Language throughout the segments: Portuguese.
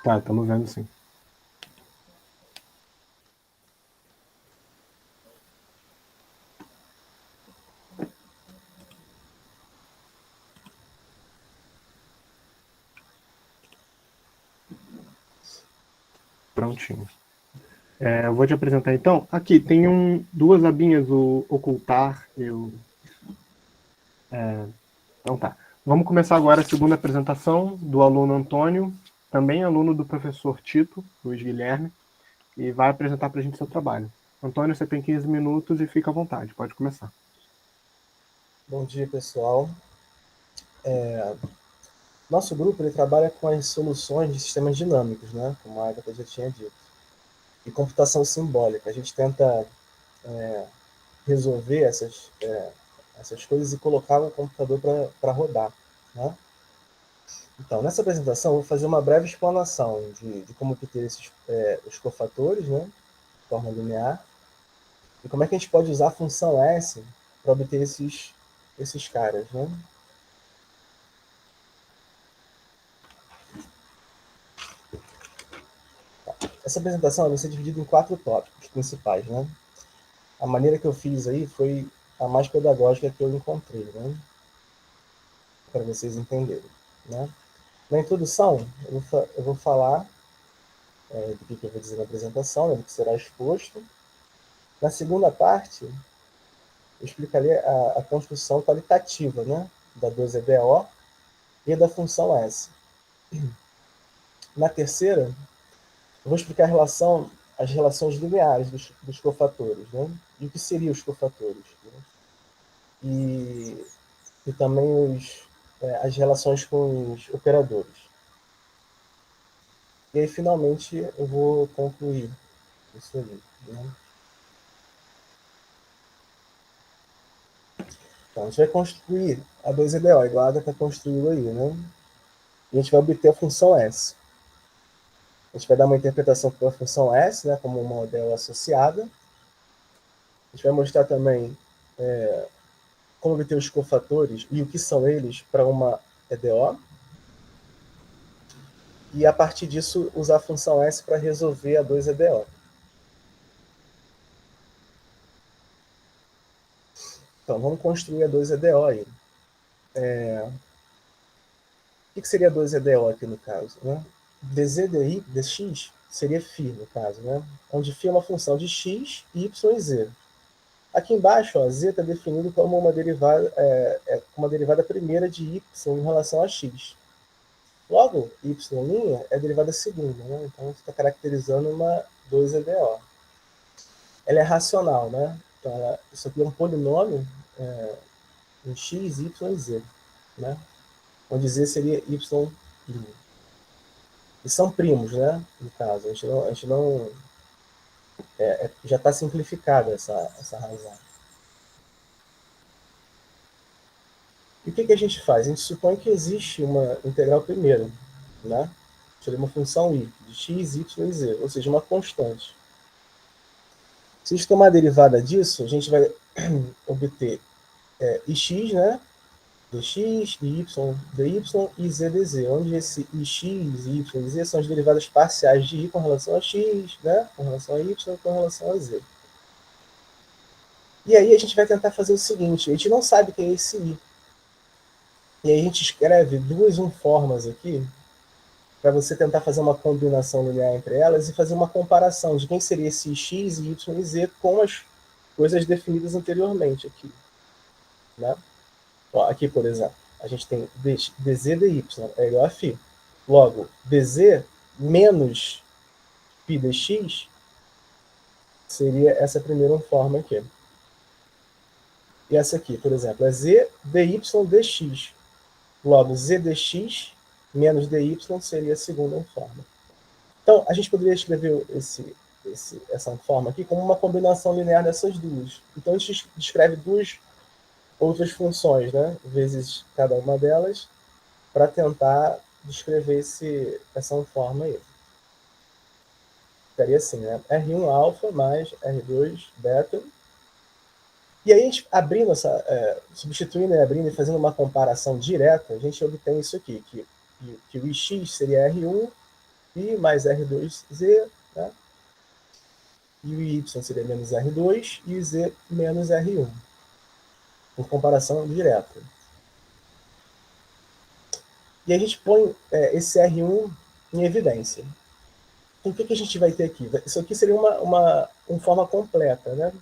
Tá, estamos vendo sim. Prontinho. Eu vou te apresentar então. Aqui tem duas abinhas, o ocultar e o. Então tá. Vamos começar agora a segunda apresentação do aluno Antônio, também aluno do professor Tito, Luiz Guilherme, e vai apresentar para a gente seu trabalho. Antônio, você tem 15 minutos e fica à vontade, pode começar. Bom dia, pessoal. Nosso grupo ele trabalha com as soluções de sistemas dinâmicos, né? Como a Agatha já tinha dito. E computação simbólica. A gente tenta resolver essas coisas e colocar o computador para rodar, né? Então, nessa apresentação, eu vou fazer uma breve explanação de como obter os cofatores, né? De forma linear. E como é que a gente pode usar a função S para obter esses caras, né? Essa apresentação vai ser dividida em 4 tópicos principais, né? A maneira que eu fiz aí foi a mais pedagógica que eu encontrei, né? Para vocês entenderem, né? Na introdução, eu vou falar do que eu vou dizer na apresentação, né, do que será exposto. Na segunda parte, eu explicarei a construção qualitativa, né, da 2EDO e da função S. Na terceira, eu vou explicar as relações lineares dos cofatores, né, e o que seriam os cofatores, né, e também as relações com os operadores. E aí, finalmente, eu vou concluir isso aí, né? Então, a gente vai construir a 2EDO, igual a Agatha construiu aí, né? E a gente vai obter a função S. A gente vai dar uma interpretação para a função S, né, como uma modelo associada. A gente vai mostrar também como obter os cofatores e o que são eles para uma EDO. E, a partir disso, usar a função S para resolver a 2EDO. Então, vamos construir a 2EDO aí. O que seria 2EDO aqui no caso, né? dx seria φ no caso, né? Onde φ é uma função de x, y e z. Aqui embaixo, ó, z está definido como uma derivada primeira de y em relação a x. Logo, y' é a derivada segunda, né? Então está caracterizando uma 2EDO. Ela é racional, né? Então, isso aqui é um polinômio em x, y e z, né? Onde z seria y'. E são primos, né? No caso, a gente não já está simplificada essa razão. E o que a gente faz? A gente supõe que existe uma integral primeira, né? Seria uma função y, de x, y e z, ou seja, uma constante. Se a gente tomar a derivada disso, a gente vai obter ix, né? dx, dy, dy e z dz, onde esse ix, y e z são as derivadas parciais de y com relação a x, né? Com relação a y com relação a z. E aí a gente vai tentar fazer o seguinte, a gente não sabe o que é esse i. E aí a gente escreve duas unformas aqui, para você tentar fazer uma combinação linear entre elas e fazer uma comparação de quem seria esse x, y e z com as coisas definidas anteriormente aqui, né? Ó, aqui, por exemplo, a gente tem dz dy é igual a φ. Logo, dz menos π dx seria essa primeira forma aqui. E essa aqui, por exemplo, é z dy dx. Logo, z dx menos dy seria a segunda forma. Então, a gente poderia escrever essa forma aqui como uma combinação linear dessas duas. Então, a gente descreve duas outras funções, né, vezes cada uma delas, para tentar descrever essa forma aí. Ficaria assim, né? R1 alfa mais R2 beta. E aí, a gente abrindo substituindo e abrindo e fazendo uma comparação direta, a gente obtém isso aqui, que o Ix seria R1 I mais R2Z, né? E o Y seria menos R2 e o Z menos R1, por comparação direta. E a gente põe esse R1 em evidência. Então, o que a gente vai ter aqui? Isso aqui seria uma forma completa, né?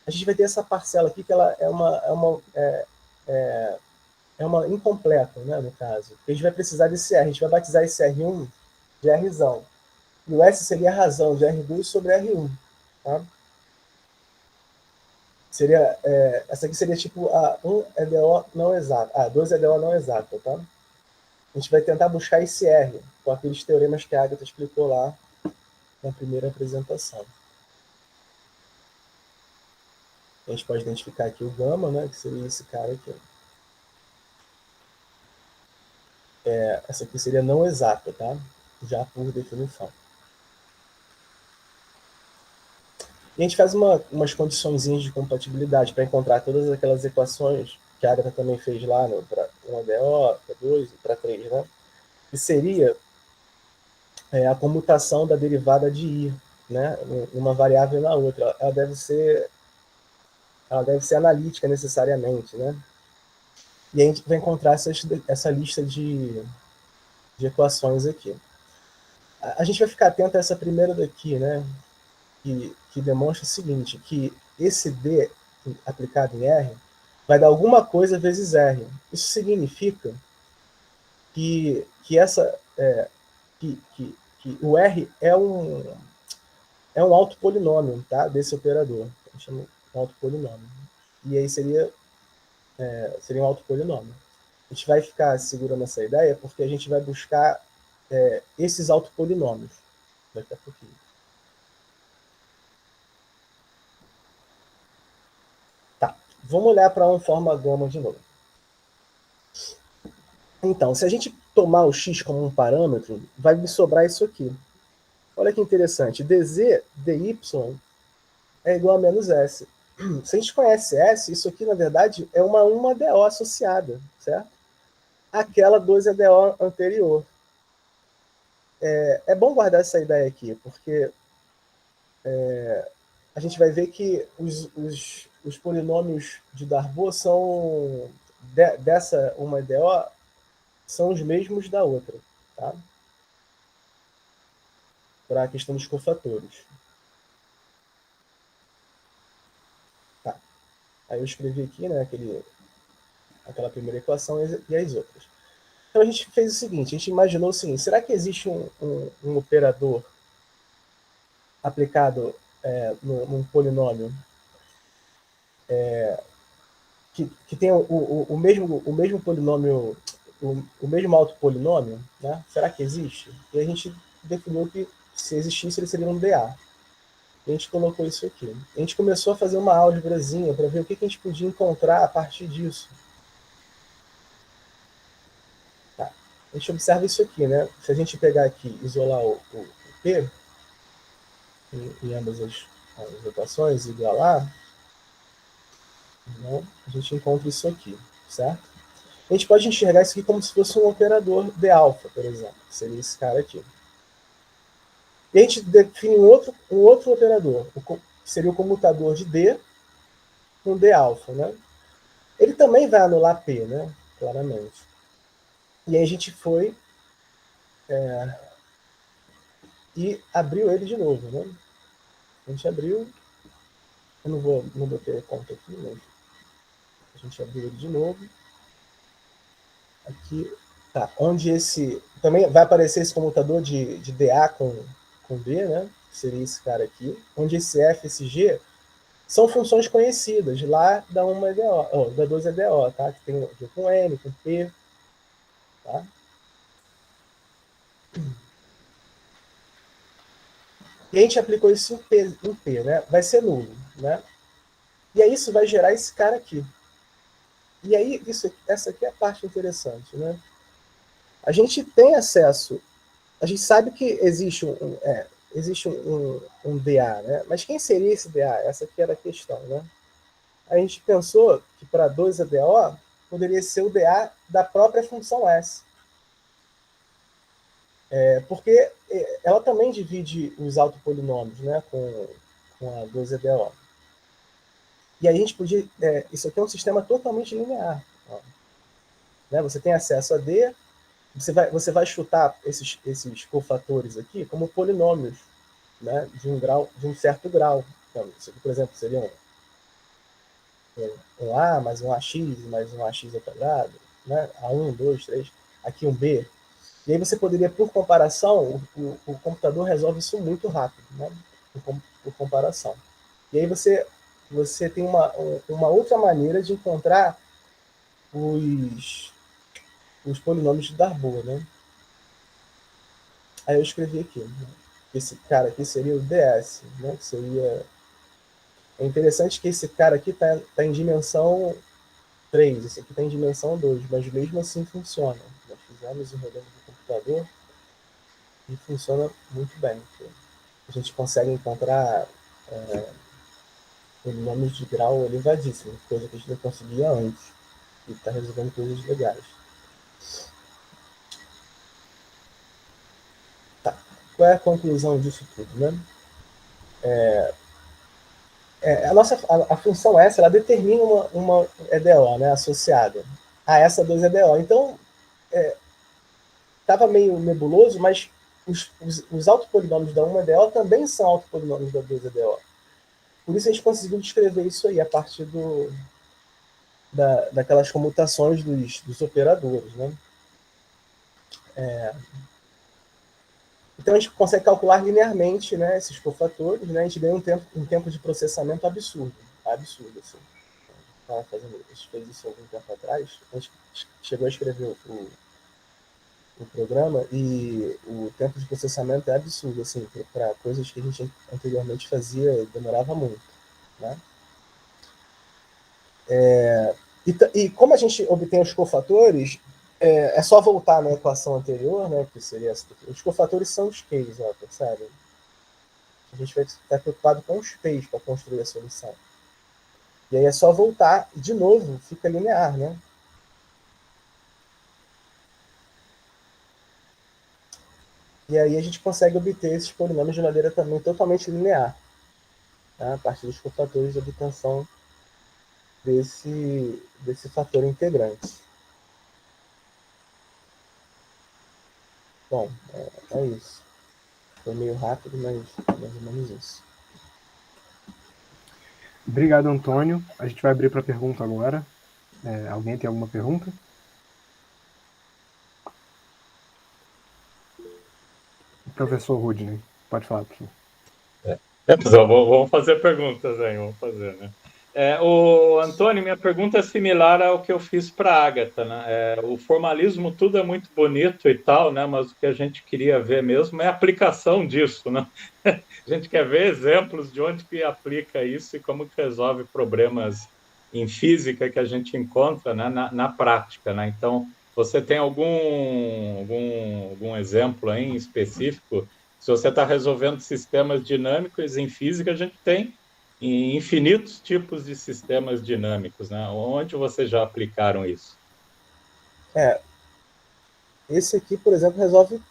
A gente vai ter essa parcela aqui que ela é uma incompleta, né, no caso. A gente vai precisar desse R. A gente vai batizar esse R1 de Rzão. E o S seria a razão de R2 sobre R1. Tá? Seria, essa aqui seria tipo a 1 EDO não exato, a 2 EDO não exato, tá? A gente vai tentar buscar esse R com aqueles teoremas que a Agatha explicou lá na primeira apresentação. A gente pode identificar aqui o gama, né, que seria esse cara aqui. Essa aqui seria não exata, tá? Já por definição. E a gente faz umas condiçõezinhas de compatibilidade para encontrar todas aquelas equações que a Agatha também fez lá para 1ADO, para 2 e para 3, né? Que seria a comutação da derivada de I, né? Uma variável na outra. Ela deve ser analítica necessariamente, né? E a gente vai encontrar essa lista de equações aqui. A gente vai ficar atento a essa primeira daqui, né? Que demonstra o seguinte, que esse D aplicado em R vai dar alguma coisa vezes R. Isso significa que o R é um autopolinômio, tá? Desse operador. A gente chama de autopolinômio. E aí seria um autopolinômio. A gente vai ficar segurando essa ideia porque a gente vai buscar esses autopolinômios daqui a pouquinho. Tá, vamos olhar para uma forma gama de novo. Então, se a gente tomar o x como um parâmetro, vai me sobrar isso aqui. Olha que interessante, dz dy é igual a menos S. Se a gente conhece S, isso aqui, na verdade, é uma DO associada, certo? Aquela 2EDO anterior. É bom guardar essa ideia aqui, porque a gente vai ver que os polinômios de Darboux são, dessa uma DO, são os mesmos da outra, tá? Para a questão dos cofatores. Tá. Aí eu escrevi aqui, né, aquela primeira equação e as outras. Então a gente fez o seguinte, a gente imaginou o seguinte, será que existe um operador aplicado num polinômio que tem o mesmo polinômio, o mesmo autopolinômio, né? Será que existe? E a gente definiu que se existisse ele seria um DA. E a gente colocou isso aqui. A gente começou a fazer uma álgebrazinha para ver o que a gente podia encontrar a partir disso. Tá. A gente observa isso aqui, né? Se a gente pegar aqui e isolar o P em ambas as equações e igualar, né, a gente encontra isso aqui, certo? A gente pode enxergar isso aqui como se fosse um operador de alfa, por exemplo, que seria esse cara aqui. E a gente define um outro operador, que seria o comutador de D com D alfa, né? Ele também vai anular P, né? Claramente. E aí a gente foi e abriu ele de novo, né? A gente abriu, eu não botei a conta aqui, mas a gente abriu ele de novo. Aqui, tá, onde também vai aparecer esse comutador de DA com D, né? Seria esse cara aqui, onde esse F e esse G são funções conhecidas lá da 1EDO, da 2EDO, tá? Que tem G com N, com P, tá? E a gente aplicou isso em P, né? Vai ser nulo, né? E aí isso vai gerar esse cara aqui. E aí essa aqui é a parte interessante, né? A gente tem acesso, a gente sabe que existe um DA, né? Mas quem seria esse DA? Essa aqui era a questão, né? A gente pensou que para 2ADO poderia ser o DA da própria função S. Porque ela também divide os autopolinômios, né, com a 2EDO. E aí a gente podia... isso aqui é um sistema totalmente linear. Ó, né? Você tem acesso a D, você vai chutar esses cofatores aqui como polinômios, né, de um certo grau. Então, isso aqui, por exemplo, seria um A mais um AX mais um AX ao quadrado, né? A1, 2, 3, aqui um B. E aí você poderia, por comparação, o computador resolve isso muito rápido, né? Por comparação. E aí você tem uma outra maneira de encontrar os polinômios de Darboux, né? Aí eu escrevi aqui, né? Esse cara aqui seria o DS, né? Que seria... É interessante que esse cara aqui tá em dimensão 3, esse aqui está em dimensão 2, mas mesmo assim funciona. Nós fizemos e rodamos no computador e funciona muito bem. A gente consegue encontrar polinômios de grau elevadíssimo, coisa que a gente não conseguia antes. E está resolvendo coisas legais. Tá. Qual é a conclusão disso tudo, né? A função S ela determina uma EDO, né, associada a essa 2 EDO. Então, estava meio nebuloso, mas os autopolinômios da 1 EDO também são autopolinômios da 2 EDO. Por isso a gente conseguiu descrever isso aí a partir daquelas comutações dos operadores, né? Então a gente consegue calcular linearmente, né, esses cofatores, né? A gente ganha um tempo de processamento absurdo, absurdo assim. A gente fez isso algum tempo atrás. A gente chegou a escrever o programa e o tempo de processamento é absurdo, assim, para coisas que a gente anteriormente fazia demorava muito, né? E como a gente obtém os cofatores, é só voltar na equação anterior, né, que seria essa daqui. Os cofatores são os Qs, ó, percebe? A gente vai estar preocupado com os P's para construir a solução. E aí é só voltar e, de novo, fica linear, né? E aí a gente consegue obter esses polinômios de maneira também totalmente linear, tá? A partir dos cofatores de obtenção desse fator integrante. Bom, é isso. Foi meio rápido, mas mais ou menos isso. Obrigado, Antônio. A gente vai abrir para pergunta agora. Alguém tem alguma pergunta? Professor Rudney, pode falar, professor. Pessoal, vamos fazer perguntas aí, vamos fazer, né? O Antônio, minha pergunta é similar ao que eu fiz para a Ágata, né? O formalismo tudo é muito bonito e tal, né? Mas o que a gente queria ver mesmo é a aplicação disso, né? A gente quer ver exemplos de onde que aplica isso e como que resolve problemas em física que a gente encontra, né, na prática, né? Então, você tem algum exemplo aí em específico? Se você está resolvendo sistemas dinâmicos em física, a gente tem infinitos tipos de sistemas dinâmicos, né? Onde vocês já aplicaram isso? Esse aqui, por exemplo, resolve...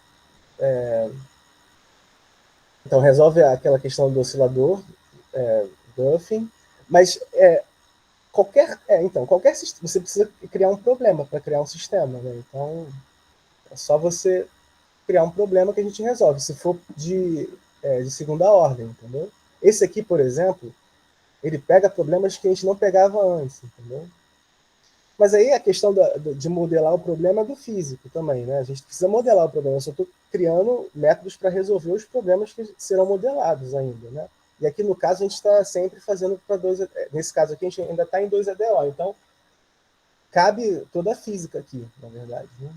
Então, resolve aquela questão do oscilador, Duffin, mas qualquer sistema, você precisa criar um problema para criar um sistema, né? Então, é só você criar um problema que a gente resolve, se for de segunda ordem, entendeu? Esse aqui, por exemplo, ele pega problemas que a gente não pegava antes, entendeu? Mas aí a questão de modelar o problema é do físico também, né? A gente precisa modelar o problema, eu só estou criando métodos para resolver os problemas que serão modelados ainda, né? E aqui no caso a gente está sempre fazendo para nesse caso aqui a gente ainda está em 2 EDO, então cabe toda a física aqui, na verdade, né?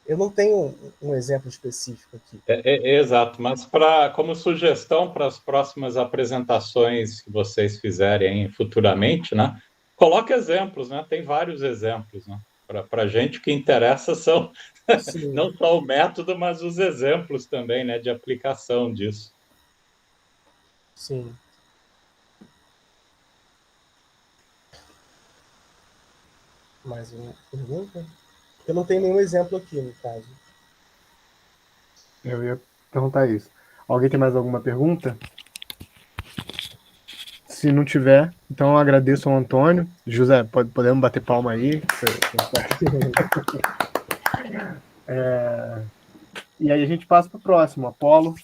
Eu não tenho um exemplo específico aqui. Exato, mas como sugestão para as próximas apresentações que vocês fizerem futuramente, né? Coloque exemplos, né? Tem vários exemplos, né? Para a gente o que interessa são Sim, não só o método, mas os exemplos também, né? De aplicação disso. sim. Mais uma pergunta? Eu não tenho nenhum exemplo aqui, no caso. Eu ia perguntar isso. Alguém tem mais alguma pergunta? Se não tiver, então eu agradeço ao Antônio. José, podemos bater palma aí. E aí a gente passa para o próximo, Apolo.